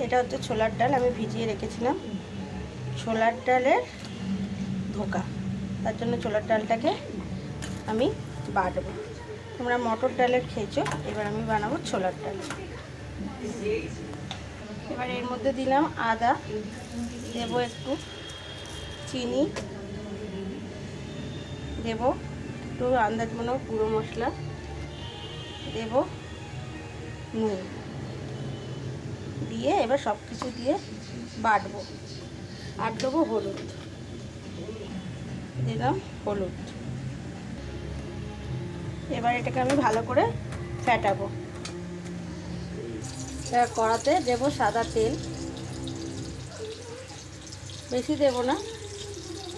এটা হচ্ছে ছোলার ডাল, আমি ভিজিয়ে রেখেছিলাম। ছোলার ডালের ধোকা, তার জন্য ছোলার ডালটাকে আমি বাটবো। তোমরা মটর ডালের খেয়েছো, এবার আমি বানাবো ছোলার ডাল। এবার এর মধ্যে দিলাম আদা, দেবো একটু চিনি, দেবো একটু আন্দাজ মতো গুঁড়ো মশলা, দেবো নুন দিয়ে এবার সব কিছু দিয়ে বাটবো। আর দেবো হলুদ, দিলাম হলুদ। এবার এটাকে আমি ভালো করে ফেটাবো। এবার কড়াতে দেবো সাদা তেল, বেশি দেব না,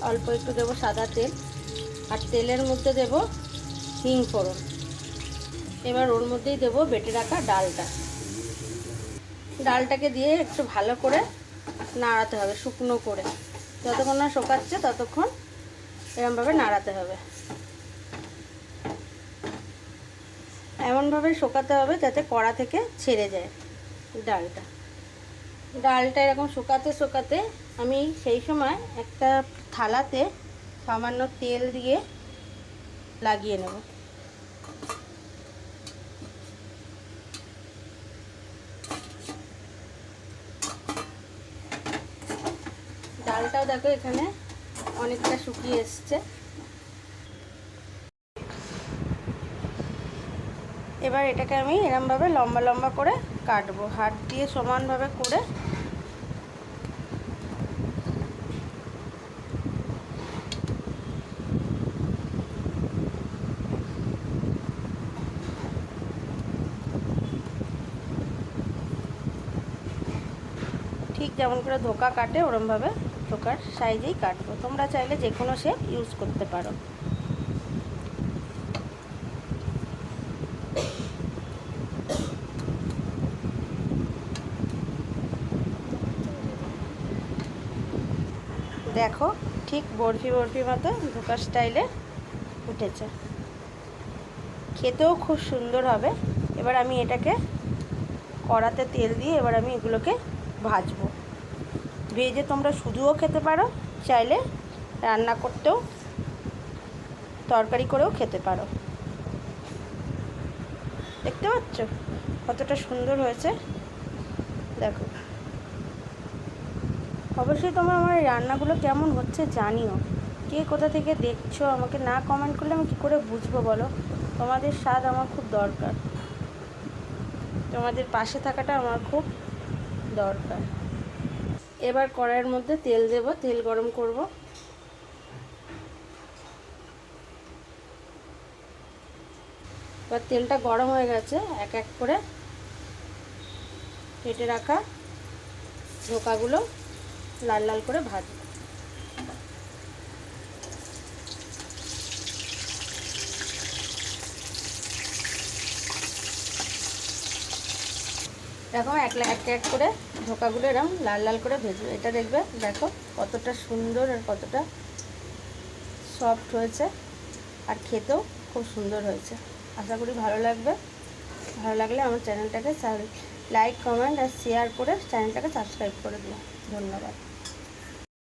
অল্প একটু দেবো সাদা তেল। আর তেলের মধ্যে দেবো হিং ফোড়ন। এবার ওর মধ্যেই দেবো বেটে রাখা ডালটা। ডালটাকে দিয়ে একটু ভালো করে নাড়াতে হবে, শুকনো করে। যতক্ষণ না শুকাচ্ছে ততক্ষণ এরমভাবে নাড়াতে হবে। এমনভাবে শুকাতে হবে যাতে কড়া থেকে ছেড়ে যায় ডালটা। ডালটা এরকম শুকাতে শুকাতে আমি সেই সময় একটা থালাতে সামান্য তেল দিয়ে লাগিয়ে নেব। ডালটাও দেখো এখানে অনেকটা শুকিয়ে এসছে। এবার এটাকে আমি এরমভাবে লম্বা লম্বা করে কাটবো, হাত দিয়ে সমানভাবে করে। ঠিক যেমন করে ধোকা কাটে ওরমভাবে ধোকার সাইজেই কাটবো। তোমরা চাইলে যে কোনো শেপ ইউজ করতে পারো। দেখো ঠিক বরফি বরফি মতো ধোকার স্টাইলে উঠেছে, খেতেও খুব সুন্দর হবে। এবার আমি এটাকে কড়াতে তেল দিয়ে এবার আমি এগুলোকে ভাজবো। ভেজে তোমরা শুধুও খেতে পারো, চাইলে রান্না করতেও তরকারি করেও খেতে পারো। দেখতে পাচ্ছ কতটা সুন্দর হয়েছে, দেখো। অবশ্যই তোমরা আমার এই রান্নাগুলো কেমন হচ্ছে জানিও। কে কোথা থেকে দেখছো আমাকে না কমেন্ট করলে আমি কী করে বুঝবো বলো? তোমাদের স্বাদ আমার খুব দরকার, তোমাদের পাশে থাকাটা আমার খুব দরকার। এবার কড়াইয়ের মধ্যে তেল দেব, তেল গরম করব। এবার তেলটা গরম হয়ে গেছে, এক এক করে কেটে রাখা ধোকাগুলো লাল লাল করে ভাজবো। এরকম এক এক করে ধোকাগুলো এরকম লাল লাল করে ভেজবো। এটা দেখবে, দেখো কতটা সুন্দর আর কতটা সফট হয়েছে, আর খেতেও খুব সুন্দর হয়েছে। আশা করি ভালো লাগবে। ভালো লাগলে আমার চ্যানেলটাকে লাইক, কমেন্ট আর শেয়ার করে চ্যানেলটাকে সাবস্ক্রাইব করে দিও। ধন্যবাদ।